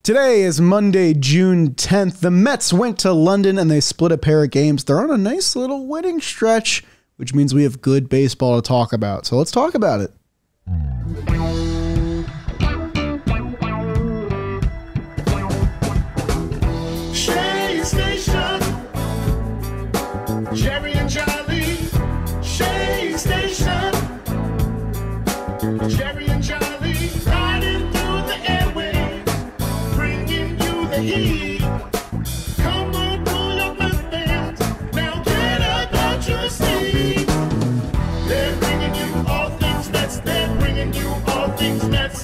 Today is Monday, June 10th. The Mets went to London and they split a pair of games. They're on a nice little winning stretch, which means we have good baseball to talk about. So let's talk about it. Shea Station, Jerry and Charlie. Shea Station, Jerry and Charlie. Riding through the airwaves, bringing you the heat. Come on, pull up my fans. Now get up out your seat. They're bringing you all things Mets. They're bringing you all things Mets.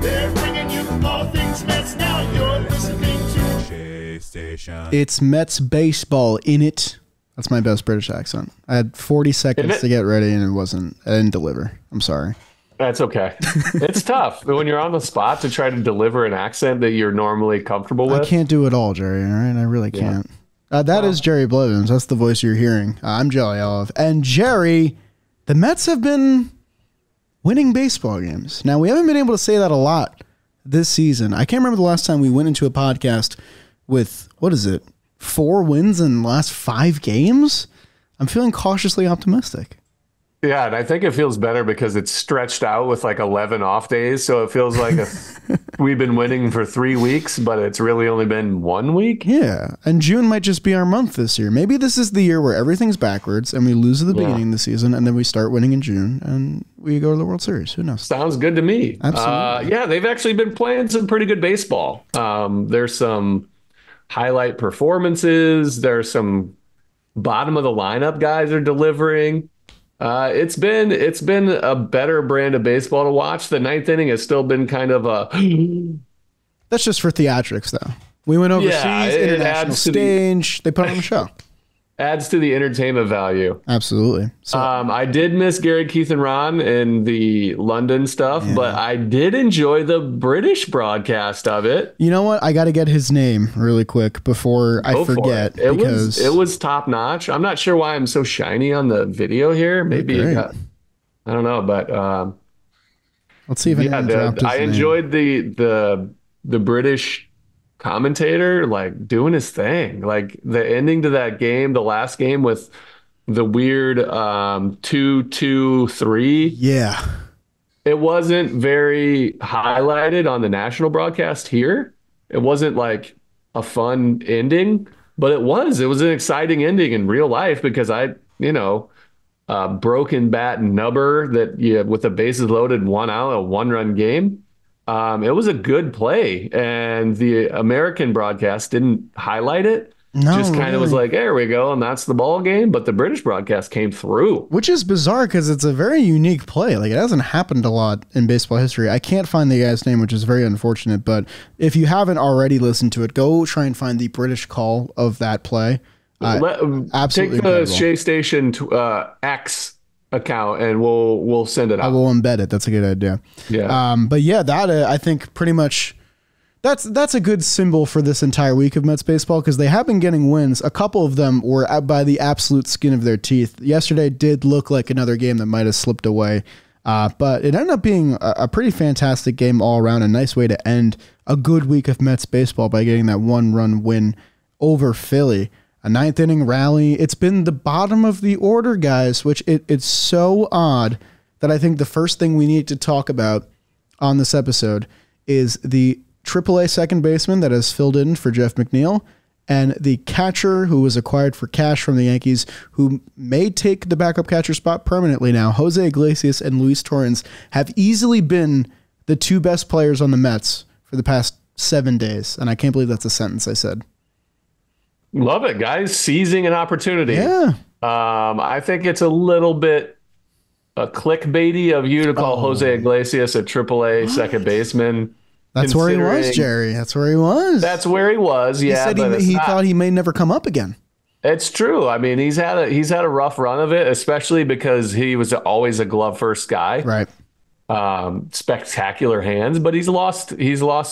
They're bringing you all things Mets. Now you're listening to Shea Station. It's Mets baseball in it. That's my best British accent. I had 40 seconds to get ready and I didn't deliver. I'm sorry. That's okay. It's tough when you're on the spot to try to deliver an accent that you're normally comfortable with. I can't do it all, Jerry. All right, I really can't. That is Jerry Blevins. That's the voice you're hearing. I'm Jelly Olive. And Jerry, the Mets have been winning baseball games. Now, we haven't been able to say that a lot this season. I can't remember the last time we went into a podcast with, 4 wins in the last 5 games? I'm feeling cautiously optimistic. Yeah, and I think it feels better because it's stretched out with like 11 off days. So it feels like we've been winning for 3 weeks, but it's really only been 1 week. Yeah, and June might just be our month this year. Maybe this is the year where everything's backwards and we lose at the beginning of the season and then we start winning in June and we go to the World Series. Who knows? Sounds good to me. Absolutely. Yeah, they've actually been playing some pretty good baseball. There's some highlight performances. There's some bottom of the lineup guys are delivering. It's been a better brand of baseball to watch. The ninth inning has still been kind of a. That's just for theatrics, though. We went overseas, international stage. They put on a show. Adds to the entertainment value. Absolutely. So, I did miss Gary, Keith, and Ron in the London stuff, but I did enjoy the British broadcast of it. You know what? I got to get his name really quick before I forget. It was top notch. I'm not sure why I'm so shiny on the video here. Maybe I don't know, but let's see if I enjoyed the British commentator like doing his thing, like the ending to that game, the last game with the weird 2-2-3. Yeah, it wasn't very highlighted on the national broadcast here. It wasn't like a fun ending, but it was an exciting ending in real life because broken bat nubber that with the bases loaded, 1 out, a 1-run game. It was a good play, and the American broadcast didn't highlight it. No, just kind of was like, there we go, and that's the ball game. But the British broadcast came through. Which is bizarre because it's a very unique play. Like, it hasn't happened a lot in baseball history. I can't find the guy's name, which is very unfortunate. But if you haven't already listened to it, go try and find the British call of that play. Absolutely take the incredible. Shea Station X account and we'll send it out. I will embed it. That's a good idea. Yeah. But yeah, that I think pretty much that's a good symbol for this entire week of Mets baseball because they have been getting wins. A couple of them were by the absolute skin of their teeth. Yesterday did look like another game that might have slipped away, but it ended up being a pretty fantastic game all around. A nice way to end a good week of Mets baseball by getting that 1-run win over Philly. A 9th inning rally. It's been the bottom of the order, guys, which it's so odd that I think the first thing we need to talk about on this episode is the AAA second baseman that has filled in for Jeff McNeil and the catcher who was acquired for cash from the Yankees, who may take the backup catcher spot permanently now. Jose Iglesias and Luis Torrens have easily been the 2 best players on the Mets for the past 7 days. And I can't believe that's a sentence I said. Love it, guys. Seizing an opportunity. Yeah. I think it's a little bit clickbaity of you to call Jose Iglesias a AAA second baseman. That's where he was, Jerry. That's where he was. That's where he was. Yeah, he said he thought he may never come up again. It's true. I mean, he's had a rough run of it, especially because he was always a glove first guy. Right. Spectacular hands, but he's lost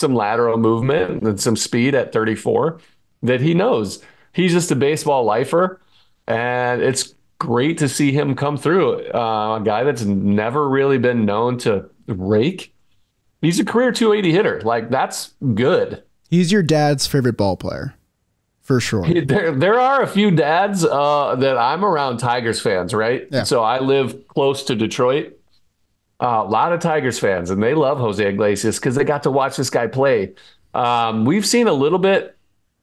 some lateral movement and some speed at 34 that he knows. He's just a baseball lifer, and it's great to see him come through. A guy that's never really been known to rake. He's a career 280 hitter. Like, that's good. He's your dad's favorite ball player, for sure. There are a few dads that I'm around Tigers fans, right? Yeah. So I live close to Detroit. A lot of Tigers fans, and they love Jose Iglesias because they got to watch this guy play. We've seen a little bit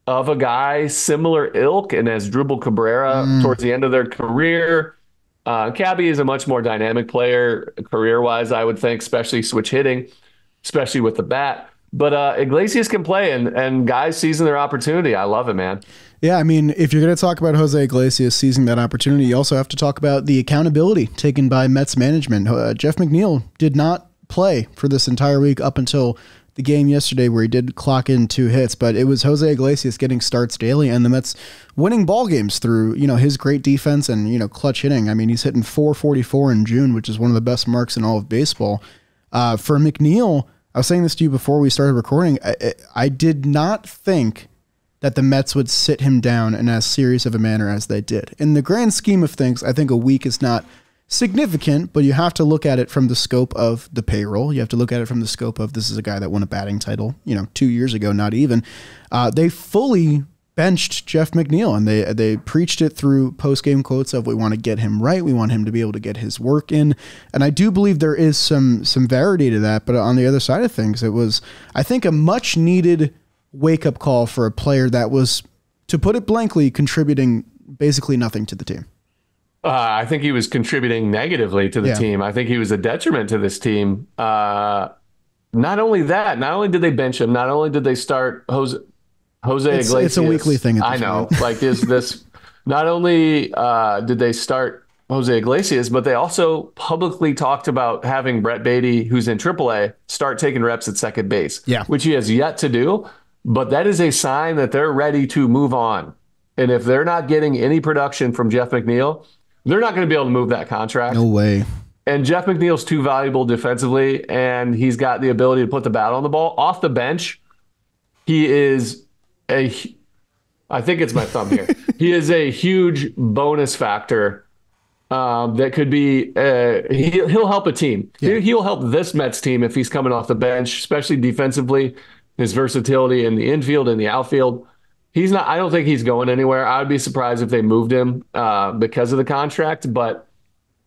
of a guy similar ilk, and as Dribble Cabrera towards the end of their career. Cabby is a much more dynamic player career-wise, I would think, especially switch hitting, especially with the bat. But Iglesias can play, and guys seizing their opportunity. I love it, man. Yeah, I mean, if you're going to talk about Jose Iglesias seizing that opportunity, you also have to talk about the accountability taken by Mets management. Jeff McNeil did not play for this entire week up until the game yesterday where he did clock in 2 hits, but it was Jose Iglesias getting starts daily and the Mets winning ball games through, his great defense and, clutch hitting. I mean, he's hitting 444 in June, which is one of the best marks in all of baseball. For McNeil, I was saying this to you before we started recording, I did not think that the Mets would sit him down in as serious of a manner as they did. In the grand scheme of things, I think a week is not significant, but you have to look at it from the scope of the payroll. You have to look at it from the scope of this is a guy that won a batting title, 2 years ago, not even. They fully benched Jeff McNeil, and they preached it through post-game quotes of we want to get him right. We want him to be able to get his work in. And I do believe there is some verity to that. But on the other side of things, it was, I think, a much needed wake-up call for a player that was, to put it blankly, contributing basically nothing to the team. I think he was contributing negatively to the team. I think he was a detriment to this team. Not only that, not only did they bench him, not only did they start Jose Iglesias. It's a weekly thing. I know. Like, is this? Not only did they start Jose Iglesias, but they also publicly talked about having Brett Beatty, who's in AAA, start taking reps at second base. Yeah, which he has yet to do. But that is a sign that they're ready to move on. And if they're not getting any production from Jeff McNeil, they're not going to be able to move that contract. No way. And Jeff McNeil's too valuable defensively, and he's got the ability to put the bat on the ball. Off the bench, he is I think it's my thumb here. He is a huge bonus factor that could be, he'll help a team. Yeah. He'll help this Mets team if he's coming off the bench, especially defensively, his versatility in the infield and the outfield. I don't think he's going anywhere. I would be surprised if they moved him because of the contract, but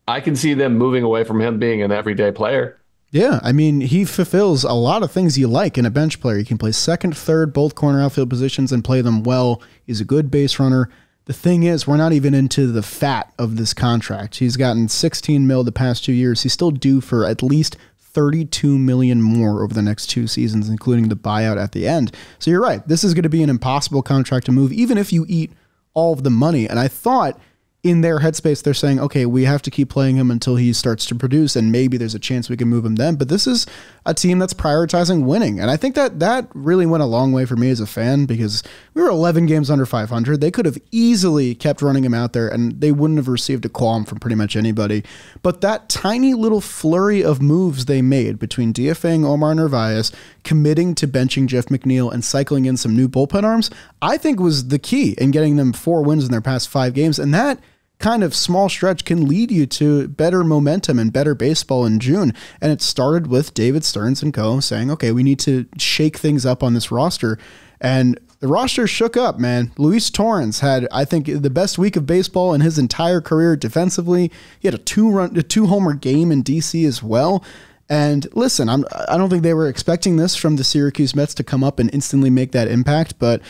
I can see them moving away from him being an everyday player. Yeah, I mean, he fulfills a lot of things you like in a bench player. He can play second, third, both corner outfield positions and play them well. He's a good base runner. The thing is, we're not even into the fat of this contract. He's gotten $16 million the past 2 years. He's still due for at least $32 million more over the next 2 seasons, including the buyout at the end. So you're right. This is going to be an impossible contract to move, even if you eat all of the money. And I thought in their headspace, they're saying, okay, we have to keep playing him until he starts to produce, and maybe there's a chance we can move him then. But this is a team that's prioritizing winning. And I think that really went a long way for me as a fan, because we were 11 games under 500. They could have easily kept running him out there, and they wouldn't have received a qualm from pretty much anybody. But that tiny little flurry of moves they made between DFAing Omar Narvaez, committing to benching Jeff McNeil, and cycling in some new bullpen arms, I think was the key in getting them 4 wins in their past 5 games. And that kind of small stretch can lead you to better momentum and better baseball in June. And it started with David Stearns and co. saying, okay, we need to shake things up on this roster. And the roster shook up, man. Luis Torrens had, I think, the best week of baseball in his entire career defensively. He had a 2-homer game in DC as well. And listen, I don't think they were expecting this from the Syracuse Mets to come up and instantly make that impact, but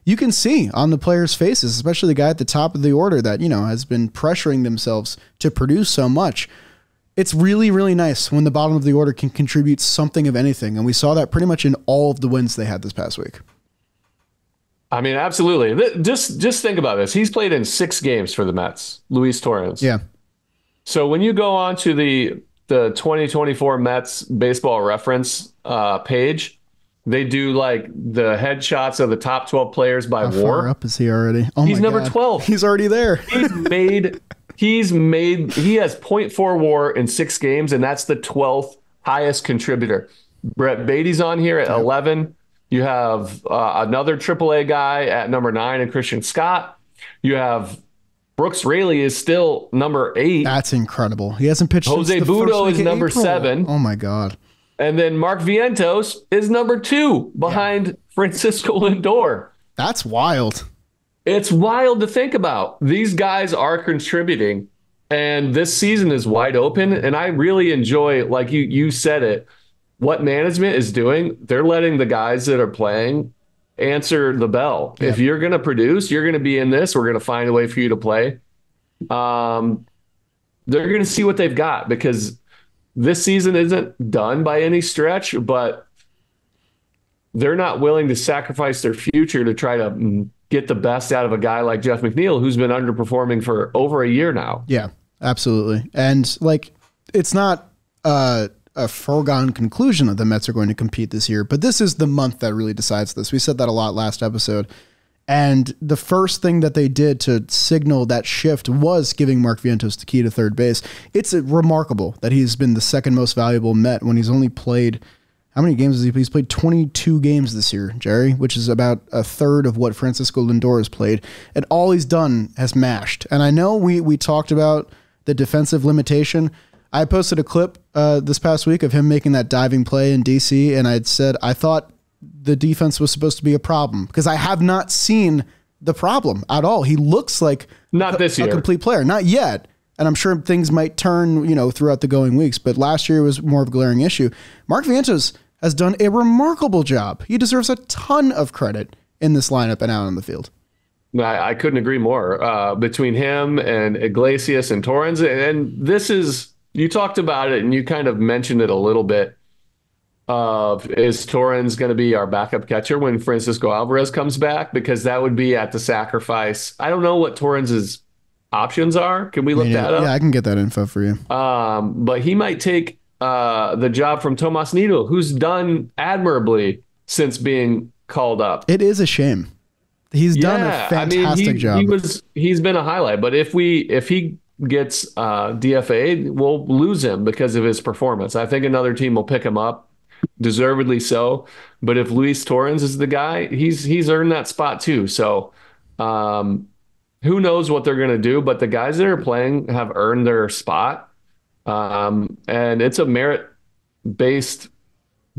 you can see on the players' faces, especially the guy at the top of the order that, has been pressuring themselves to produce so much. It's really, really nice when the bottom of the order can contribute something of anything. And we saw that pretty much in all of the wins they had this past week. I mean, absolutely. Just think about this. He's played in 6 games for the Mets, Luis Torrens. Yeah. So when you go on to the 2024 Mets baseball reference page, they do like the headshots of the top 12 players by How WAR. Far up is he already? Oh, he's my number God. 12. He's already there. He has .4 WAR in 6 games, and that's the 12th highest contributor. Brett Beatty's on here at 11. You have another AAA guy at number 9, and Christian Scott. You have Brooks Raley is still number 8. That's incredible. He hasn't pitched. Jose since the Budo first week is of number April. 7. Oh my God. And then Mark Vientos is number 2 behind Francisco Lindor. That's wild. It's wild to think about. These guys are contributing, and this season is wide open. And I really enjoy, like you said it, what management is doing. They're letting the guys that are playing answer the bell. If you're going to produce, you're going to be in this. We're going to find a way for you to play. They're going to see what they've got, because this season isn't done by any stretch, but they're not willing to sacrifice their future to try to get the best out of a guy like Jeff McNeil, who's been underperforming for over a year now. Yeah, absolutely. And like, it's not a foregone conclusion that the Mets are going to compete this year, but this is the month that really decides this. We said that a lot last episode. And the first thing that they did to signal that shift was giving Mark Vientos the key to third base. It's remarkable that he's been the second most valuable Met when he's only played, how many games has he played? He's played 22 games this year, Jerry, which is about a third of what Francisco Lindor has played. And all he's done has mashed. And I know we talked about the defensive limitation. I posted a clip this past week of him making that diving play in DC, and I'd said I thought the defense was supposed to be a problem, because I have not seen the problem at all. He looks like not this year. A complete player. Not yet. And I'm sure things might turn, throughout the going weeks, but last year was more of a glaring issue. Mark Vientos has done a remarkable job. He deserves a ton of credit in this lineup and out on the field. I couldn't agree more. Between him and Iglesias and Torrens, and this is, you talked about it and you kind of mentioned it a little bit. Is Torrens going to be our backup catcher when Francisco Alvarez comes back? Because that would be at the sacrifice. I don't know what Torrens's options are. Can we look that up? Yeah, I can get that info for you. But he might take the job from Tomas Nido, who's done admirably since being called up. It is a shame. He's done a fantastic job. He's been a highlight. But if he gets DFA'd, we'll lose him because of his performance. I think another team will pick him up. Deservedly so, but if Luis Torrens is the guy, he's earned that spot too. So who knows what they're going to do, but the guys that are playing have earned their spot, and it's a merit-based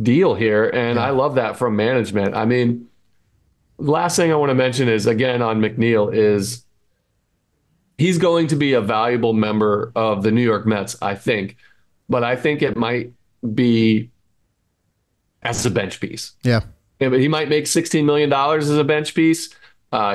deal here, and I love that from management. I mean, last thing I want to mention is, again, on McNeil, is he's going to be a valuable member of the New York Mets, I think, but I think it might be as a bench piece. Yeah. He might make $16 million as a bench piece.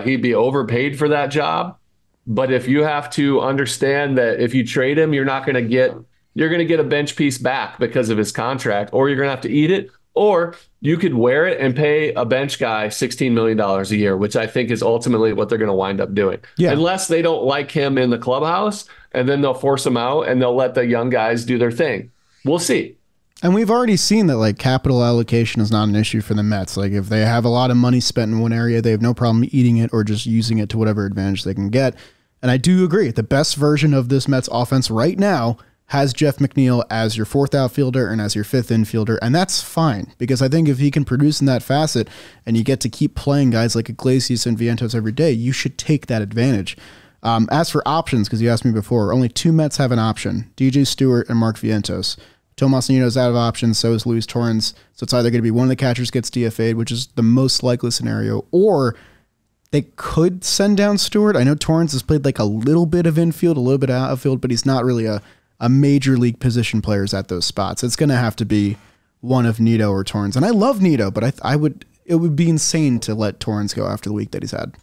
He'd be overpaid for that job. But if you have to understand that if you trade him, you're going to get a bench piece back because of his contract, or you're going to have to eat it, or you could wear it and pay a bench guy $16 million a year, which I think is ultimately what they're going to wind up doing. Yeah. Unless they don't like him in the clubhouse, and then they'll force him out and they'll let the young guys do their thing. We'll see. And we've already seen that, like, capital allocation is not an issue for the Mets. Like, if they have a lot of money spent in one area, they have no problem eating it or just using it to whatever advantage they can get. And I do agree, the best version of this Mets offense right now has Jeff McNeil as your fourth outfielder and as your fifth infielder, and that's fine, because I think if he can produce in that facet and you get to keep playing guys like Iglesias and Vientos every day, you should take that advantage. As for options, because you asked me before, only two Mets have an option, DJ Stewart and Mark Vientos. Tomas Nido's out of options, so is Luis Torrens. So it's either going to be one of the catchers gets DFA'd, which is the most likely scenario, or they could send down Stewart. I know Torrens has played like a little bit of infield, a little bit of outfield, but he's not really a major league position players at those spots. It's going to have to be one of Nido or Torrens. And I love Nido, but it would be insane to let Torrens go after the week that he's had.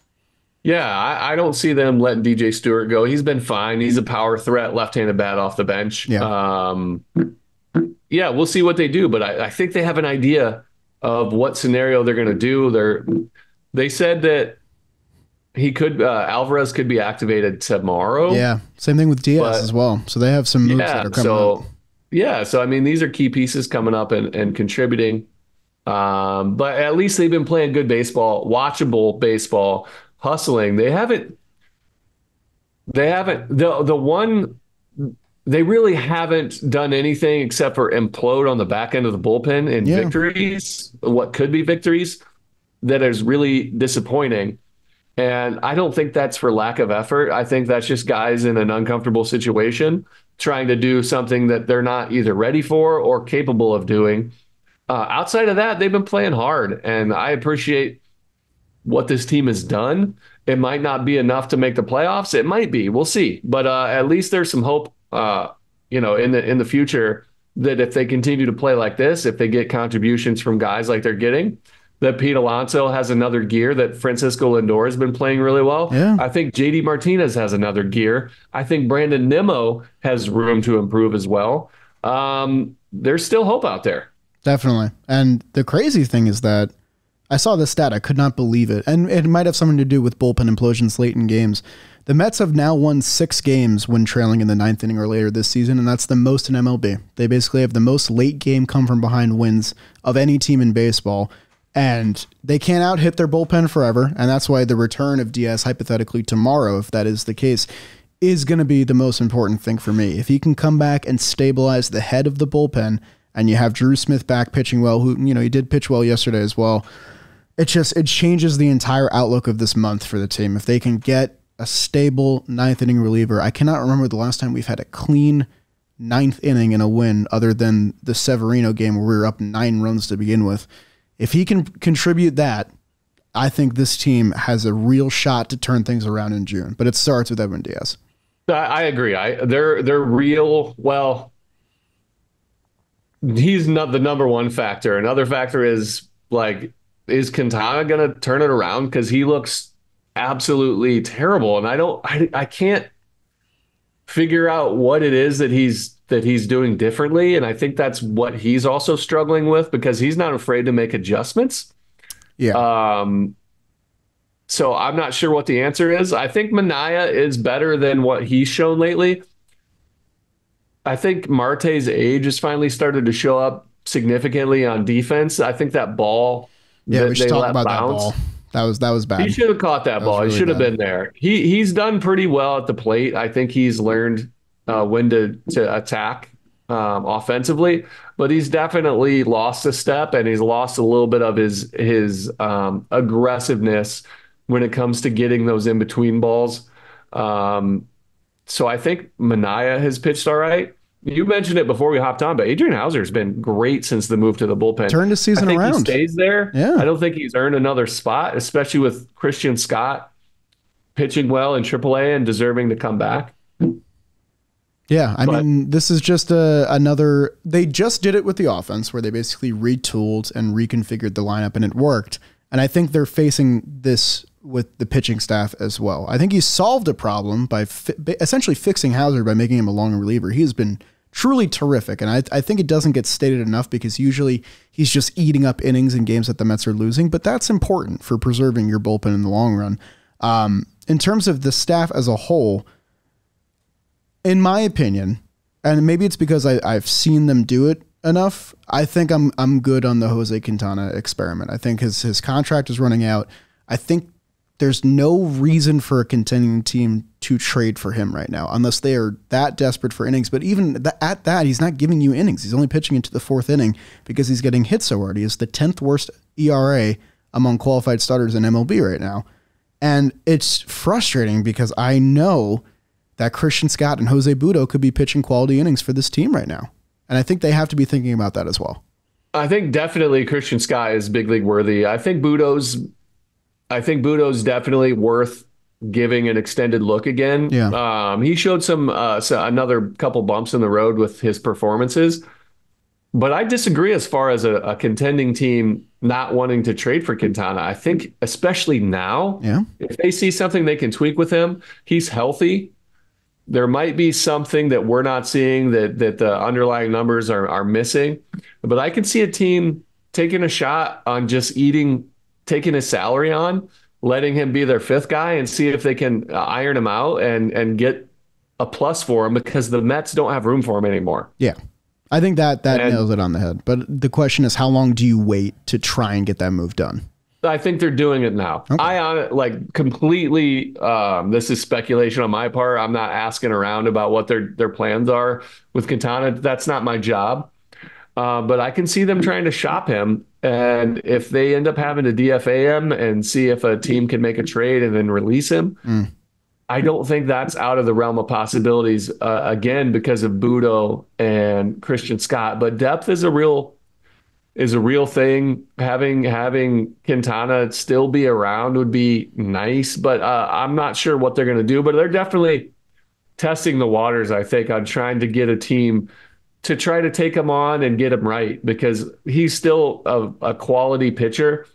Yeah, I don't see them letting DJ Stewart go. He's been fine. He's a power threat, left-handed bat off the bench. Yeah. Yeah, we'll see what they do, but I think they have an idea of what scenario they're going to do. They said that Alvarez could be activated tomorrow. Yeah, same thing with Diaz as well. So they have some moves that are coming up. Yeah, so I mean, these are key pieces coming up and contributing. But at least they've been playing good baseball, watchable baseball, hustling. They really haven't done anything except for implode on the back end of the bullpen in victories, what could be victories, that is really disappointing. And I don't think that's for lack of effort. I think that's just guys in an uncomfortable situation trying to do something that they're not either ready for or capable of doing. Outside of that, they've been playing hard, and I appreciate what this team has done. It might not be enough to make the playoffs. It might be. We'll see. But at least there's some hope, in the future that if they continue to play like this, if they get contributions from guys like they're getting, that Pete Alonso has another gear, that Francisco Lindor has been playing really well. Yeah. I think JD Martinez has another gear. I think Brandon Nimmo has room to improve as well. There's still hope out there. Definitely. And the crazy thing is that I saw this stat. I could not believe it. And it might have something to do with bullpen implosions late in games. The Mets have now won 6 games when trailing in the 9th inning or later this season, and that's the most in MLB. They basically have the most late game come from behind wins of any team in baseball, and they can't out-hit their bullpen forever, and that's why the return of Diaz, hypothetically tomorrow, if that is the case, is going to be the most important thing for me. If he can come back and stabilize the head of the bullpen, and you have Drew Smith back pitching well, who, he did pitch well yesterday as well, it changes the entire outlook of this month for the team. If they can get a stable 9th inning reliever. I cannot remember the last time we've had a clean 9th inning in a win other than the Severino game where we were up 9 runs to begin with. If he can contribute that, I think this team has a real shot to turn things around in June. But it starts with Edwin Diaz. I agree. They're real. Well, he's not the number one factor. Another factor is is Quintana going to turn it around? Because he looks absolutely terrible, and I can't figure out what it is that he's doing differently, and I think that's what he's also struggling with, because he's not afraid to make adjustments. Yeah. So I'm not sure what the answer is. I think Minaya is better than what he's shown lately. I think Marte's age has finally started to show up significantly on defense. I think that ball we should talk about that ball. That was bad. He should have caught that ball. Really, he should have been there. He's done pretty well at the plate. I think he's learned when to attack offensively, but he's definitely lost a step, and he's lost a little bit of his aggressiveness when it comes to getting those in between balls. So I think Minaya has pitched all right. You mentioned it before we hopped on, but Adrian Hauser's been great since the move to the bullpen. Turned his season around. He stays there. Yeah. I don't think he's earned another spot, especially with Christian Scott pitching well in AAA and deserving to come back. Yeah, I mean, this is just another. They just did it with the offense, where they basically retooled and reconfigured the lineup, and it worked. And I think they're facing this with the pitching staff as well. I think he solved a problem by essentially fixing Hauser by making him a long reliever. He has been truly terrific, and I think it doesn't get stated enough, because usually he's just eating up innings in games that the Mets are losing, but that's important for preserving your bullpen in the long run. In terms of the staff as a whole, in my opinion, and maybe it's because I've seen them do it enough, I think I'm good on the Jose Quintana experiment. I think his contract is running out. I think there's no reason for a contending team to trade for him right now, unless they are that desperate for innings. But even at that, he's not giving you innings. He's only pitching into the 4th inning because he's getting hit so hard. He has the 10th worst ERA among qualified starters in MLB right now. And it's frustrating because I know that Christian Scott and Jose Butto could be pitching quality innings for this team right now. And I think they have to be thinking about that as well. I think definitely Christian Scott is big league worthy. I think Butto's definitely worth giving an extended look again. Yeah. He showed another couple bumps in the road with his performances, but I disagree as far as a contending team not wanting to trade for Quintana. I think especially now, if they see something they can tweak with him, he's healthy. There might be something that we're not seeing that the underlying numbers are missing, but I can see a team taking a shot on just taking his salary on, letting him be their 5th guy, and see if they can iron him out and get a plus for him, because the Mets don't have room for him anymore. Yeah. I think that nails it on the head. But the question is, how long do you wait to try and get that move done? I think they're doing it now. Okay. I completely, this is speculation on my part. I'm not asking around about what their plans are with Quintana. That's not my job. But I can see them trying to shop him. And if they end up having to DFA him and see if a team can make a trade and then release him, I don't think that's out of the realm of possibilities, again, because of Budo and Christian Scott. But depth is a real thing. Having Quintana still be around would be nice, but I'm not sure what they're going to do. But they're definitely testing the waters, I think, on trying to get a team to try to take him on and get him right, because he's still a quality pitcher.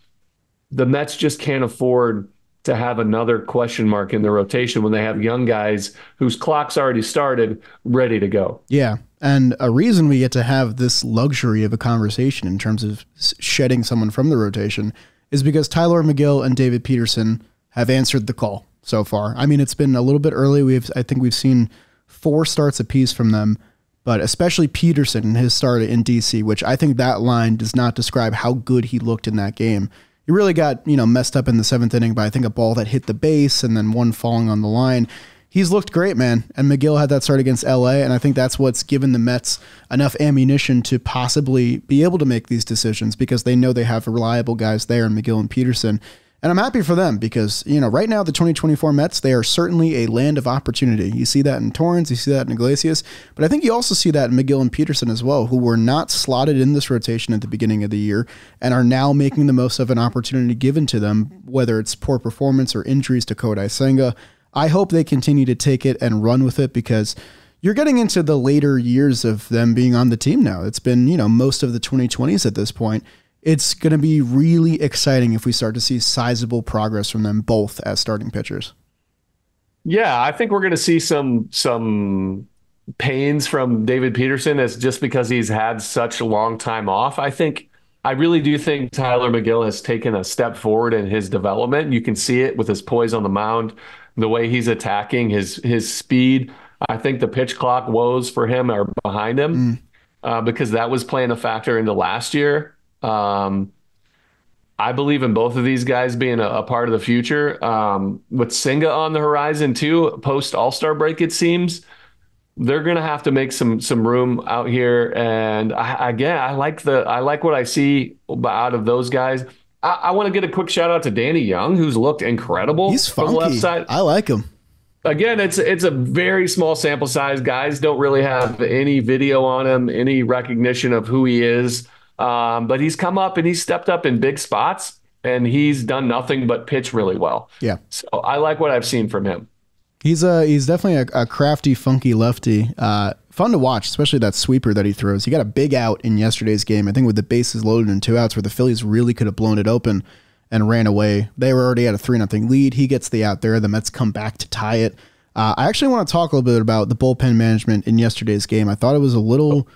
The Mets just can't afford to have another question mark in the rotation when they have young guys whose clock's already started, ready to go. Yeah. And a reason we get to have this luxury of a conversation in terms of shedding someone from the rotation is because Tyler McGill and David Peterson have answered the call so far. I mean, it's been a little bit early. I think we've seen 4 starts apiece from them, but especially Peterson in his start in DC, which I think that line does not describe how good he looked in that game. He really got, messed up in the 7th inning by, I think, a ball that hit the base and then one falling on the line. He's looked great, man. And McGill had that start against LA, and I think that's what's given the Mets enough ammunition to possibly be able to make these decisions, because they know they have reliable guys there in McGill and Peterson. And I'm happy for them because, right now the 2024 Mets, they are certainly a land of opportunity. You see that in Torrens, you see that in Iglesias, but I think you also see that in McGill and Peterson as well, who were not slotted in this rotation at the beginning of the year and are now making the most of an opportunity given to them, whether it's poor performance or injuries to Kodai Senga. I hope they continue to take it and run with it, because you're getting into the later years of them being on the team now. It's been, most of the 2020s at this point. It's going to be really exciting if we start to see sizable progress from them both as starting pitchers. Yeah, I think we're going to see some pains from David Peterson, as just because he's had such a long time off. I really do think Tyler McGill has taken a step forward in his development. You can see it with his poise on the mound, the way he's attacking, his speed. I think the pitch clock woes for him are behind him, because that was playing a factor into last year. I believe in both of these guys being a part of the future. With Senga on the horizon too, post All-Star break, it seems they're going to have to make some room out here. And I like what I see out of those guys. I want to get a quick shout out to Danny Young, who's looked incredible. He's funky. From the left side. I like him. Again, it's a very small sample size. Guys don't really have any video on him, any recognition of who he is. But he's come up and he's stepped up in big spots, and he's done nothing but pitch really well. Yeah. So I like what I've seen from him. He's definitely a crafty, funky lefty. Fun to watch, especially that sweeper that he throws. He got a big out in yesterday's game, I think, with the bases loaded and 2 outs, where the Phillies really could have blown it open and ran away. They were already at a 3-0 lead. He gets the out there. The Mets come back to tie it. I actually want to talk a little bit about the bullpen management in yesterday's game. I thought it was a little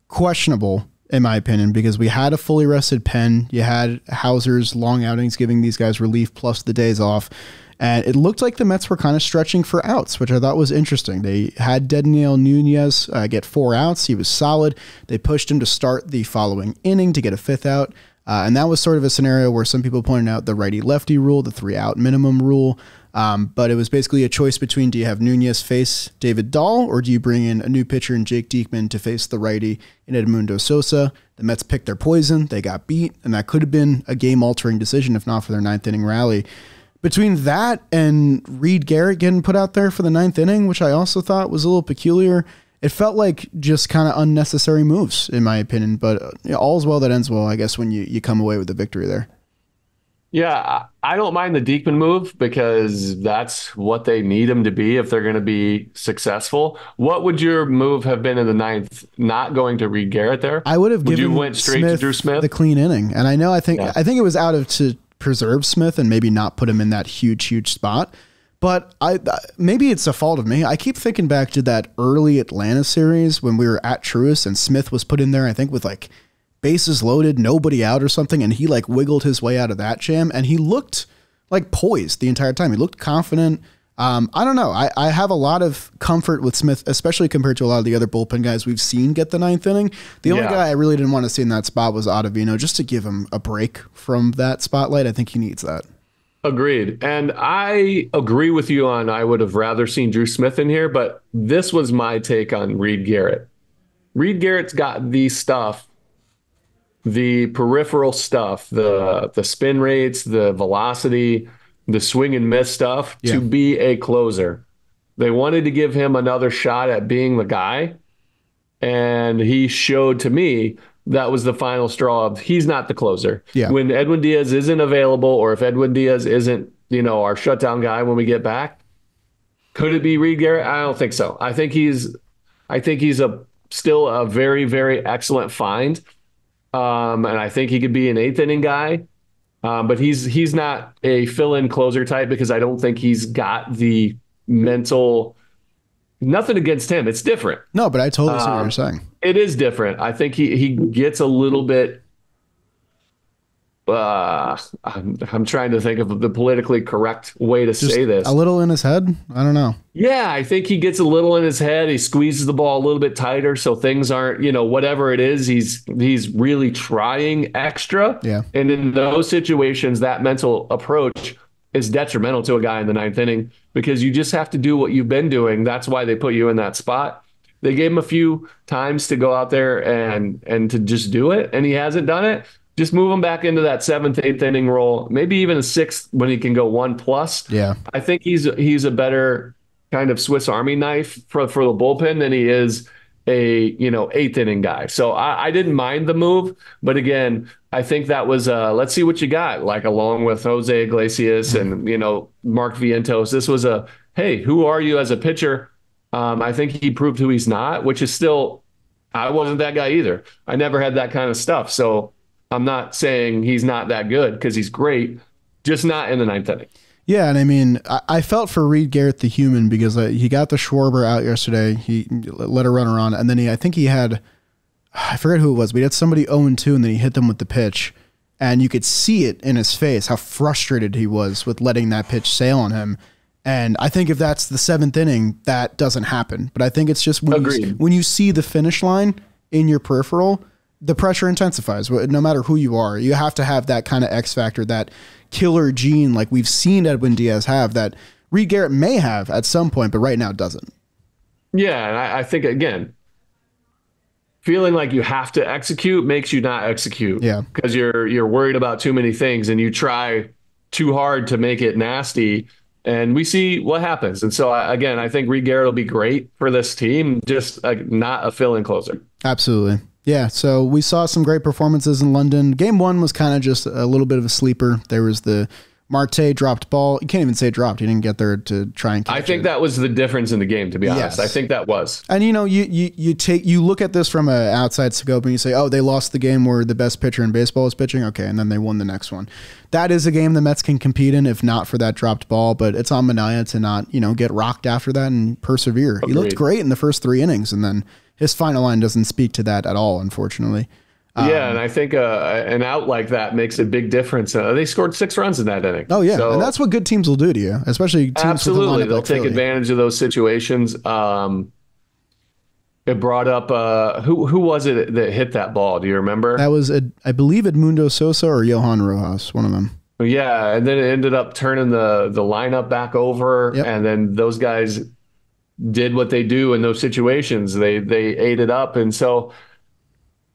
questionable, in my opinion, because we had a fully rested Penn. You had Hauser's long outings giving these guys relief plus the days off. And it looked like the Mets were kind of stretching for outs, which I thought was interesting. They had Daniel Nunez get 4 outs. He was solid. They pushed him to start the following inning to get a 5th out. And that was sort of a scenario where some people pointed out the righty-lefty rule, the 3-out minimum rule. But it was basically a choice between, do you have Nunez face David Dahl, or do you bring in a new pitcher in Jake Diekman to face the righty in Edmundo Sosa? The Mets picked their poison. They got beat, and that could have been a game-altering decision if not for their 9th inning rally. Between that and Reed Garrett getting put out there for the 9th inning, which I also thought was a little peculiar, it felt like just kind of unnecessary moves, in my opinion. But all's well that ends well, I guess, when you come away with the victory there. Yeah, I don't mind the Diekman move, because that's what they need him to be if they're going to be successful. What would your move have been in the 9th, not going to Reed Garrett there? I would have given you went straight to Drew Smith the clean inning. And I think it was out of to preserve Smith and maybe not put him in that huge spot. But maybe it's a fault of me. I keep thinking back to that early Atlanta series when we were at Truist and Smith was put in there, I think, with like bases loaded, nobody out or something, and he like wiggled his way out of that jam, and he looked like poised the entire time. He looked confident. I don't know. I have a lot of comfort with Smith, especially compared to a lot of the other bullpen guys we've seen get the 9th inning. The only guy I really didn't want to see in that spot was Ottavino, just to give him a break from that spotlight. I think he needs that. Agreed. And I agree with you on I would have rather seen Drew Smith in here, but this was my take on Reed Garrett. Reed Garrett's got the stuff, the peripheral stuff, the spin rates, the velocity, the swing and miss stuff Yeah. to be a closer. They wanted to give him another shot at being the guy. And he showed to me that was the final straw of he's not the closer. Yeah. When Edwin Diaz isn't available, or if Edwin Diaz isn't, our shutdown guy when we get back, could it be Reed Garrett? I don't think so. I think he's still a very, very excellent find. And I think he could be an eighth inning guy. But he's not a fill-in closer type because I don't think he's got the mental. Nothing against him. It's different. No, but I totally see what you're saying. It is different. I think he gets a little bit. I'm trying to think of the politically correct way to say this. A little in his head? I don't know. Yeah, I think he gets a little in his head. He squeezes the ball a little bit tighter so things aren't, whatever it is, he's really trying extra. Yeah. And in those situations, that mental approach is detrimental to a guy in the ninth inning because you just have to do what you've been doing. That's why they put you in that spot. They gave him a few times to go out there and to just do it, and he hasn't done it. Just move him back into that seventh, eighth inning role, maybe even a sixth when he can go 1+. Yeah. I think he's a better kind of Swiss Army knife for the bullpen than he is a eighth inning guy. So I didn't mind the move, but again, I think that was let's see what you got. Like along with Jose Iglesias and Mark Vientos, this was a hey, who are you as a pitcher? I think he proved who he's not, which is still I wasn't that guy either. I never had that kind of stuff. So I'm not saying he's not that good because he's great, just not in the ninth inning. Yeah, and I mean, I felt for Reed Garrett, the human, because he got the Schwarber out yesterday. He let a runner on, and then I think he had, I forget who it was, but he had somebody 0-2, and then he hit them with the pitch, and you could see it in his face how frustrated he was with letting that pitch sail on him. And I think if that's the seventh inning, that doesn't happen. But I think it's just when you see the finish line in your peripheral, the pressure intensifies. No matter who you are, you have to have that kind of X factor, that killer gene like we've seen Edwin Diaz have, that Reed Garrett may have at some point, but right now doesn't. Yeah, and I think, again, feeling like you have to execute makes you not execute. Yeah. Because you're worried about too many things and you try too hard to make it nasty, and we see what happens. And so, again, I think Reed Garrett will be great for this team, just not a fill-in closer. Absolutely. Yeah, so we saw some great performances in London. Game one was kind of just a little bit of a sleeper. There was the Marte dropped ball. You can't even say dropped. He didn't get there to try and catch it. I think that was the difference in the game, to be honest. Yes. I think that was. And you look at this from an outside scope and you say, oh, they lost the game where the best pitcher in baseball is pitching. Okay, and then they won the next one. That is a game the Mets can compete in, if not for that dropped ball. But it's on Minaya to not get rocked after that and persevere. Agreed. He looked great in the first 3 innings, and then his final line doesn't speak to that at all, unfortunately. Yeah, and I think an out like that makes a big difference. They scored 6 runs in that inning. Oh, yeah, so, and that's what good teams will do to you, especially teams absolutely. with a lineup They'll like take Philly. advantage of those situations. It brought up who was it that hit that ball? Do you remember? That was, I believe, Edmundo Sosa or Johan Rojas, one of them. Yeah, and then it ended up turning the lineup back over, Yep. and then those guys did what they do in those situations. They ate it up, and so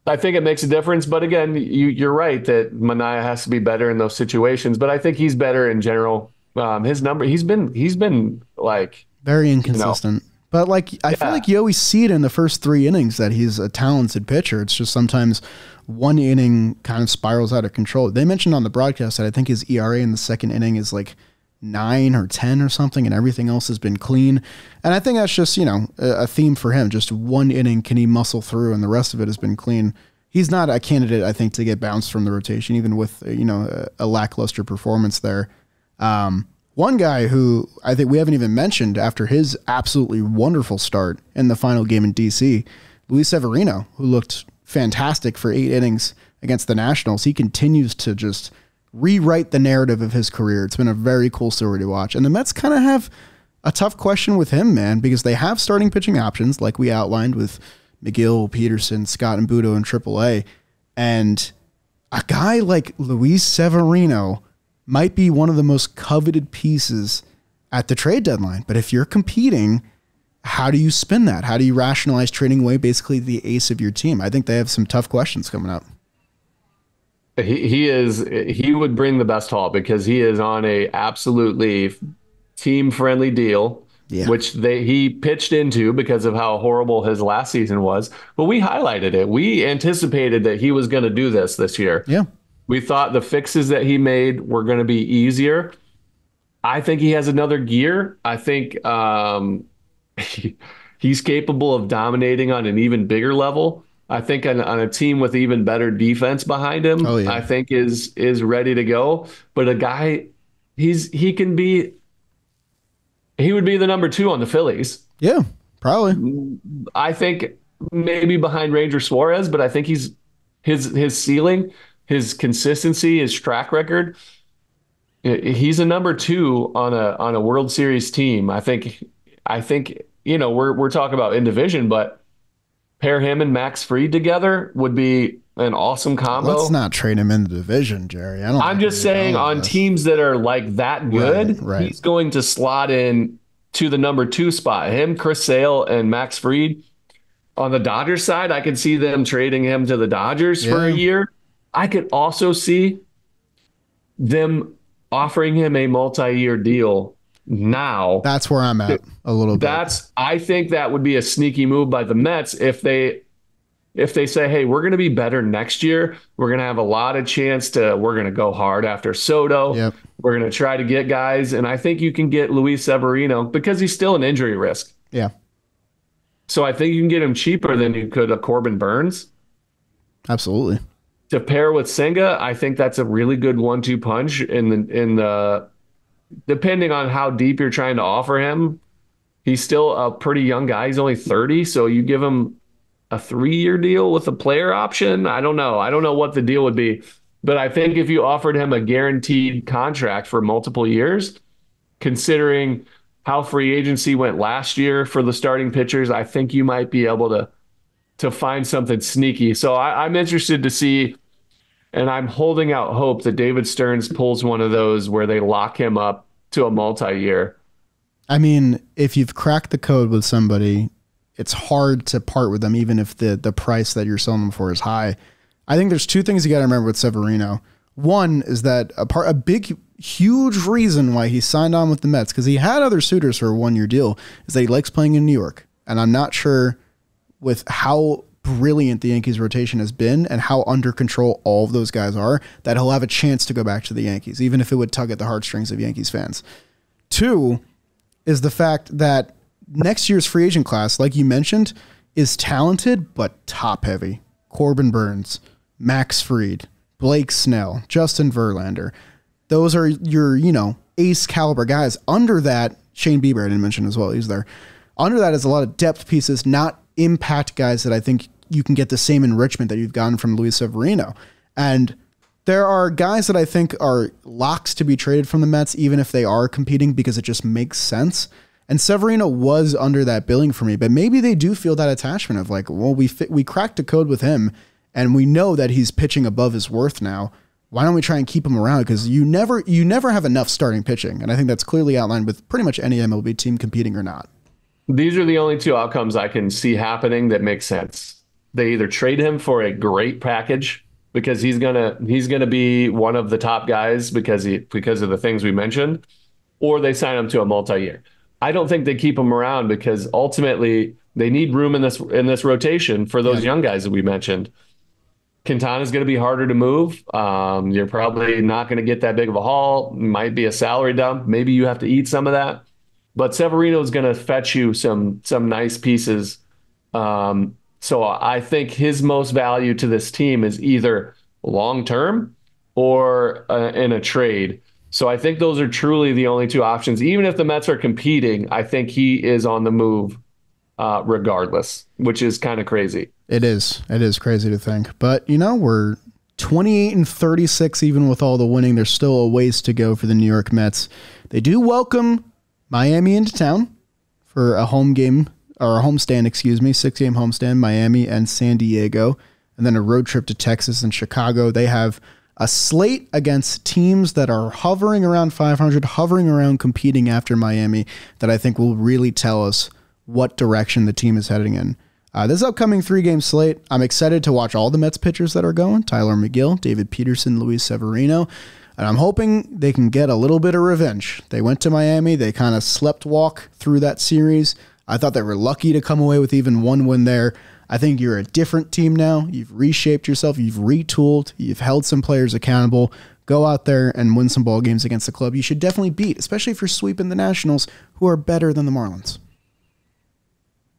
I think it makes a difference. But again, you're right that Minaya has to be better in those situations. But I think he's better in general. His number, he's been like Very inconsistent. But I feel like you always see it in the first 3 innings that he's a talented pitcher. It's just sometimes one inning kind of spirals out of control. They mentioned on the broadcast that I think his ERA in the second inning is like 9 or 10 or something, and everything else has been clean. And I think that's just, a theme for him. Just one inning can he muscle through, and the rest of it has been clean. He's not a candidate, I think, to get bounced from the rotation, even with, a lackluster performance there. One guy who I think we haven't even mentioned after his absolutely wonderful start in the final game in DC, Luis Severino, who looked fantastic for 8 innings against the Nationals. He continues to just rewrite the narrative of his career. It's been a very cool story to watch. And the Mets kind of have a tough question with him, man, because they have starting pitching options like we outlined with McGill, Peterson, Scott, and Budo in AAA. And a guy like Luis Severino might be one of the most coveted pieces at the trade deadline. But if you're competing, how do you spin that? How do you rationalize trading away basically the ace of your team? I think they have some tough questions coming up. He would bring the best haul because he is on a absolutely team friendly deal, Yeah. which he pitched into because of how horrible his last season was. But we highlighted it. We anticipated that he was going to do this year. Yeah. We thought the fixes that he made were going to be easier. I think he has another gear. I think he's capable of dominating on an even bigger level. I think on a team with even better defense behind him, Oh, yeah. I think is ready to go. But a guy, he would be the number 2 on the Phillies. Yeah, probably. I think maybe behind Ranger Suarez, but I think his ceiling, his consistency, his track record. He's a number 2 on a World Series team. I think we're talking about in division, but pair him and Max Fried together would be an awesome combo. Let's not trade him in the division, Jerry. I'm just saying on teams that are like that good, right. He's going to slot in to the number 2 spot. Him, Chris Sale, and Max Fried. On the Dodgers side, I could see them trading him to the Dodgers for a year. I could also see them offering him a multi-year deal now. That's where I'm at a little bit. I think that would be a sneaky move by the Mets if they say, hey, we're going to be better next year. We're going to have a lot of we're going to go hard after Soto. Yep. We're going to try to get guys. And I think you can get Luis Severino because he's still an injury risk. Yeah. So I think you can get him cheaper than you could a Corbin Burns. Absolutely. To pair with Senga, I think that's a really good 1-2 punch in the depending on how deep you're trying to offer him. He's still a pretty young guy. He's only 30, so you give him a 3-year deal with a player option. I don't know. I don't know what the deal would be, but I think if you offered him a guaranteed contract for multiple years, considering how free agency went last year for the starting pitchers, I think you might be able to find something sneaky. So I'm interested to see. And I'm holding out hope that David Stearns pulls one of those where they lock him up to a multi-year. I mean, if you've cracked the code with somebody, it's hard to part with them, even if the price that you're selling them for is high. I think there's 2 things you got to remember with Severino. One is that a big, huge reason why he signed on with the Mets, because he had other suitors for a 1-year deal, is that he likes playing in New York. And I'm not sure with how brilliant the Yankees rotation has been and how under control all of those guys are, that he'll have a chance to go back to the Yankees, even if it would tug at the heartstrings of Yankees fans. 2 is the fact that next year's free agent class, like you mentioned, is talented, but top heavy. Corbin Burns, Max Fried, Blake Snell, Justin Verlander. Those are your, ace caliber guys. Under that, Shane Bieber I didn't mention as well. He's there. Under that is a lot of depth pieces, not impact guys that I think you can get the same enrichment that you've gotten from Luis Severino. And there are guys that I think are locks to be traded from the Mets, even if they are competing, because it just makes sense. And Severino was under that billing for me, but maybe they do feel that attachment of like, well, we cracked a code with him and we know that he's pitching above his worth now. Why don't we try and keep him around? Because you never have enough starting pitching. And I think that's clearly outlined with pretty much any MLB team competing or not. These are the only 2 outcomes I can see happening that make sense. They either trade him for a great package because he's gonna be one of the top guys because of the things we mentioned, or they sign him to a multi-year. I don't think they keep him around because ultimately they need room in this rotation for those young guys that we mentioned. Quintana's going to be harder to move. You're probably not going to get that big of a haul. Might be a salary dump. Maybe you have to eat some of that. But Severino is going to fetch you some nice pieces. So I think his most value to this team is either long-term or in a trade. So I think those are truly the only 2 options. Even if the Mets are competing, I think he is on the move regardless, which is kind of crazy. It is. It is crazy to think. But, we're 28-36 even with all the winning. There's still a ways to go for the New York Mets. They do welcome Miami into town for a home game, or a homestand, 6-game homestand, Miami and San Diego, and then a road trip to Texas and Chicago. They have a slate against teams that are hovering around 500, hovering around competing after Miami, that I think will really tell us what direction the team is heading in. This upcoming 3-game slate, I'm excited to watch all the Mets pitchers that are going. Tyler McGill, David Peterson, Luis Severino. And I'm hoping they can get a little bit of revenge. They went to Miami. They kind of slept walk through that series. I thought they were lucky to come away with even one win there. I think you're a different team now. You've reshaped yourself. You've retooled. You've held some players accountable. Go out there and win some ball games against the club you should definitely beat, especially if you're sweeping the Nationals, who are better than the Marlins.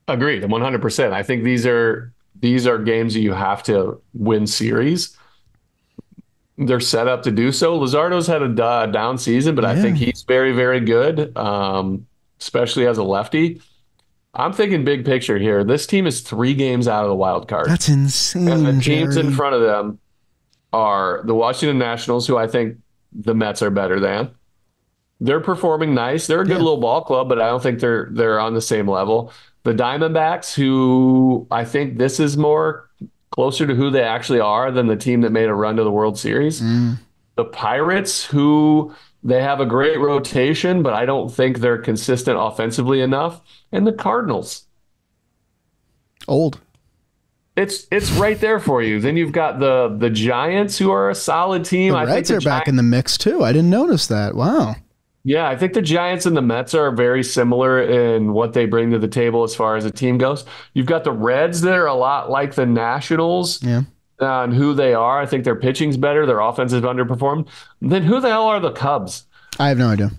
Agreed, 100%. I think these are games that you have to win series. They're set up to do so. Luzardo's had a down season, but I think he's very, very good, especially as a lefty. I'm thinking big picture here. This team is 3 games out of the wild card. That's insane. And the teams Jerry. in front of them are the Washington Nationals, who I think the Mets are better than. They're performing nice. They're a good little ball club, but I don't think they're on the same level. The Diamondbacks, who I think this is more closer to who they actually are than the team that made a run to the World Series. The Pirates, who they have a great rotation, but I don't think they're consistent offensively enough. And the Cardinals. Old. It's right there for you. Then you've got the Giants, who are a solid team. The Reds are back in the mix too. I didn't notice that. Wow. Yeah, I think the Giants and the Mets are very similar in what they bring to the table as far as a team goes. You've got the Reds that are a lot like the Nationals on who they are. I think their pitching's better. Their offense has underperformed. Then who the hell are the Cubs? I have no idea.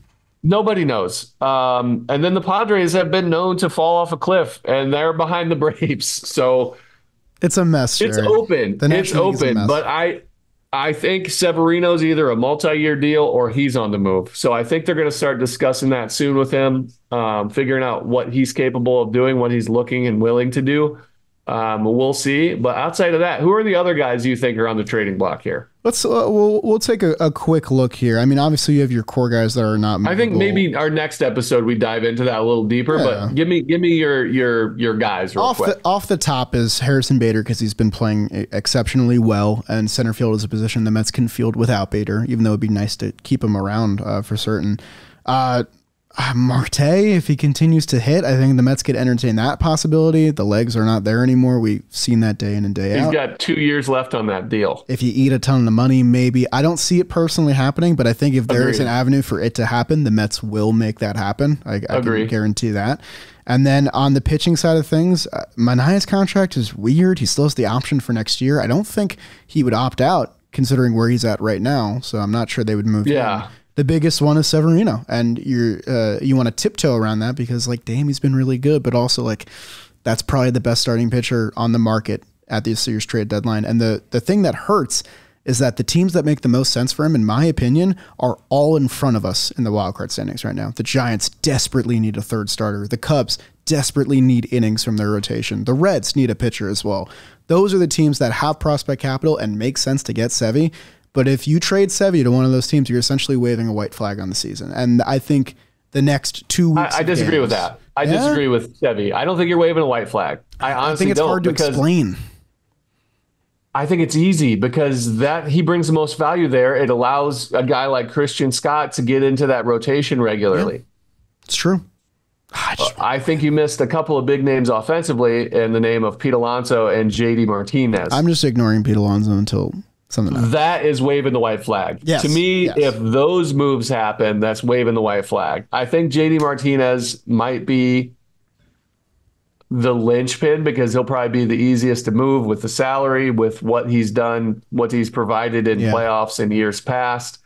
Nobody knows. And then the Padres have been known to fall off a cliff, and they're behind the Braves. So it's a mess. It's Jared. open. It's open. But I think Severino's either a multi-year deal or he's on the move. So I think they're going to start discussing that soon with him, figuring out what he's capable of doing, what he's looking and willing to do. We'll see. But outside of that, who are the other guys you think are on the trading block here? Let's we'll take a quick look here. I mean, obviously you have your core guys that are not movable. I think maybe our next episode we dive into that a little deeper. But give me your guys real quick. Off the top is Harrison Bader, because he's been playing exceptionally well, and center field is a position the Mets can field without Bader, even though it'd be nice to keep him around for certain. Marte, if he continues to hit, I think the Mets could entertain that possibility. The legs are not there anymore. We've seen that day in and day out. He's got 2 years left on that deal. If you eat a ton of money, maybe. I don't see it personally happening, but I think if there is an avenue for it to happen, the Mets will make that happen. I can guarantee that. And then on the pitching side of things, Manaea's contract is weird. He still has the option for next year. I don't think he would opt out, considering where he's at right now. So I'm not sure they would move him. The biggest one is Severino, and you want to tiptoe around that because, like, damn, he's been really good, but also, like, that's probably the best starting pitcher on the market at this year's trade deadline. And the thing that hurts is that the teams that make the most sense for him, in my opinion, are all in front of us in the wildcard standings right now. The Giants desperately need a third starter. The Cubs desperately need innings from their rotation. The Reds need a pitcher as well. Those are the teams that have prospect capital and make sense to get Sevy. But if you trade Sevy to one of those teams, you're essentially waving a white flag on the season. And I think the next 2 weeks. I disagree with that. I disagree with Sevy. I don't think you're waving a white flag. I honestly think it's hard to explain. I think it's easy because he brings the most value there. It allows a guy like Christian Scott to get into that rotation regularly. Yeah, it's true. I think you missed a couple of big names offensively in the name of Pete Alonso and JD Martinez. I'm just ignoring Pete Alonso until something else. That is waving the white flag. Yes, to me, if those moves happen, that's waving the white flag. I think JD Martinez might be the linchpin because he'll probably be the easiest to move with the salary, with what he's done, what he's provided in playoffs in years past.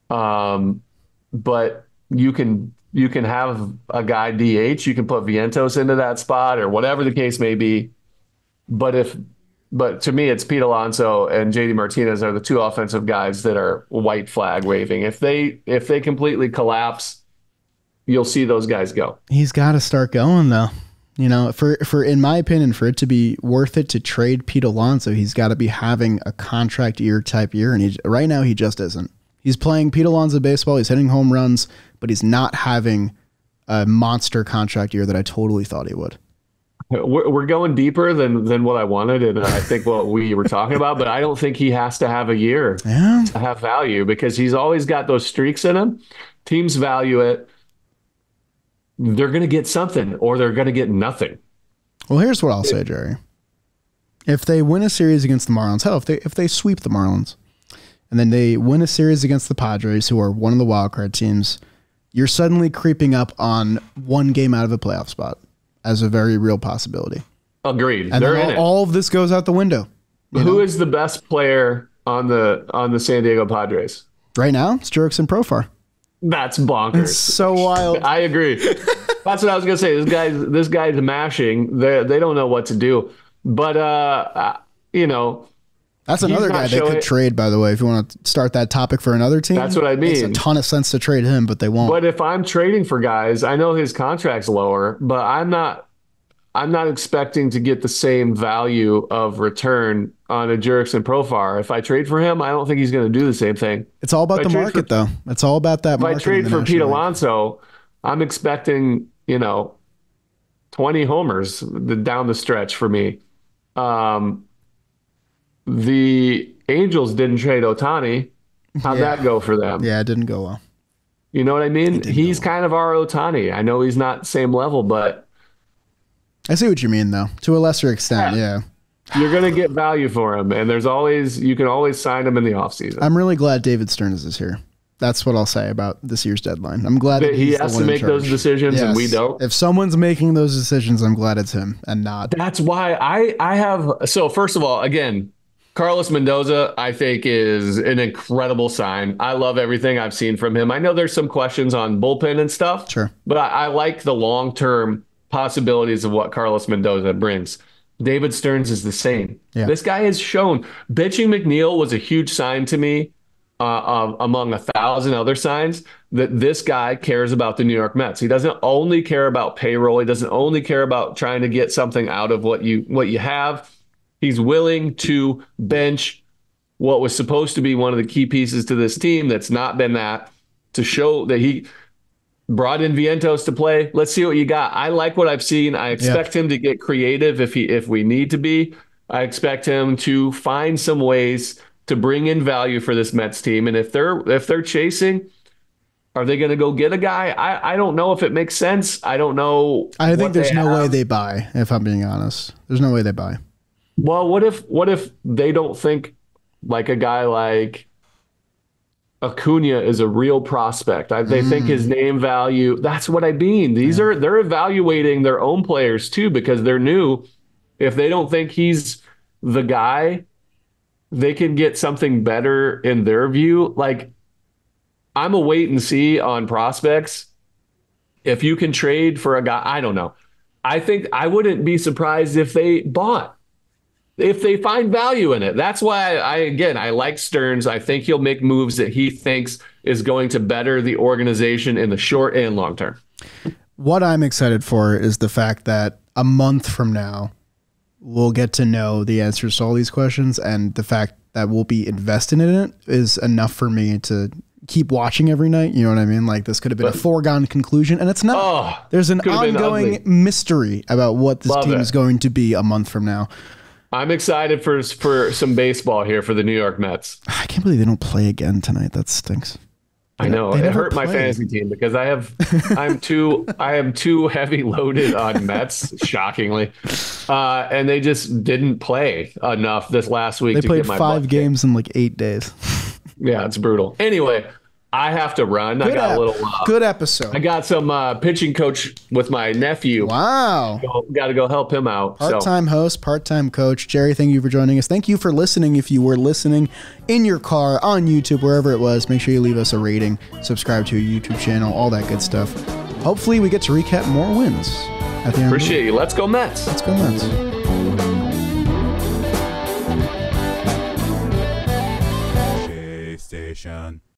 But you can have a guy DH, you can put Vientos into that spot or whatever the case may be. But to me, it's Pete Alonso and JD Martinez are the two offensive guys that are white flag waving. If they completely collapse, you'll see those guys go. He's got to start going though. You know, for in my opinion, for it to be worth it to trade Pete Alonso, he's got to be having a contract year type year, and right now he just isn't. He's playing Pete Alonso baseball. He's hitting home runs, but he's not having a monster contract year that I totally thought he would. We're going deeper than what I wanted, and I think what we were talking about, but I don't think he has to have a year to have value because he's always got those streaks in him. Teams value it. They're going to get something or they're going to get nothing. Well, here's what I'll say, Jerry. If they win a series against the Marlins, hell, if they sweep the Marlins, and then they win a series against the Padres, who are one of the wildcard teams, you're suddenly creeping up on one game out of a playoff spot as a very real possibility. Agreed. And then all of this goes out the window. Who is the best player on the San Diego Padres? Right now, it's Jurickson Profar. That's bonkers. It's so wild. I agree. That's what I was gonna say. This guy's mashing. They don't know what to do. But that's another guy they could trade. By the way, if you want to start that topic for another team, that's what I mean. Makes a ton of sense to trade him, but they won't. But if I'm trading for guys, I know his contract's lower, but I'm not expecting to get the same value of return on a Jurickson Profar. If I trade for him, I don't think he's going to do the same thing. It's all about the market, though. It's all about that market. If I trade for Pete Alonso, I'm expecting, 20 homers down the stretch for me. The Angels didn't trade Ohtani. How'd that go for them? Yeah, it didn't go well. You know what I mean? He's kind of our Ohtani. I know he's not same level, but I see what you mean, though, to a lesser extent. Yeah. You're going to get value for him, and you can always sign him in the offseason. I'm really glad David Stearns is here. That's what I'll say about this year's deadline. I'm glad that he has to make those decisions, and we don't. If someone's making those decisions, I'm glad it's him and not. That's why I have. So first of all, again, Carlos Mendoza, I think, is an incredible sign. I love everything I've seen from him. I know there's some questions on bullpen and stuff, sure, but I like the long-term possibilities of what Carlos Mendoza brings. David Stearns is the same. Yeah. This guy has shown. Benching McNeil was a huge sign to me, among 1,000 other signs, that this guy cares about the New York Mets. He doesn't only care about payroll. He doesn't only care about trying to get something out of what you have. He's willing to bench what was supposed to be one of the key pieces to this team that's not been that, to show that he brought in Vientos to play. Let's see what you got. I like what I've seen. I expect him to get creative if we need to be. I expect him to find some ways to bring in value for this Mets team. And if they're chasing, are they going to go get a guy? I don't know if it makes sense. I don't know. I think there's no way they buy, if I'm being honest. There's no way they buy. Well, what if they don't think like a guy like Acuna is a real prospect? They think his name value. That's what I mean. They're evaluating their own players too, because they're new. If they don't think he's the guy, they can get something better in their view. Like, I'm a wait and see on prospects. If you can trade for a guy, I don't know. I think I wouldn't be surprised if they bought, if they find value in it. That's why I like Stearns. I think he'll make moves that he thinks is going to better the organization in the short and long term. What I'm excited for is the fact that a month from now, we'll get to know the answers to all these questions, and the fact that we'll be invested in it is enough for me to keep watching every night. You know what I mean? Like, this could have been a foregone conclusion, and it's not. There's an ongoing mystery about what this team is going to be a month from now. I'm excited for some baseball here for the New York Mets. I can't believe they don't play again tonight. That stinks. I know it hurt my fantasy team because I am too heavy loaded on Mets, shockingly, and they just didn't play enough this last week. They played 5 games in like 8 days. Yeah, it's brutal. Anyway, I have to run. I got a little good episode. I got some pitching coach with my nephew. Wow. Got to go help him out. Part-time host, part-time coach. Jerry, thank you for joining us. Thank you for listening. If you were listening in your car, on YouTube, wherever it was, make sure you leave us a rating, subscribe to a YouTube channel, all that good stuff. Hopefully we get to recap more wins at the end. Appreciate you. Let's go Mets. Let's go Mets. Station.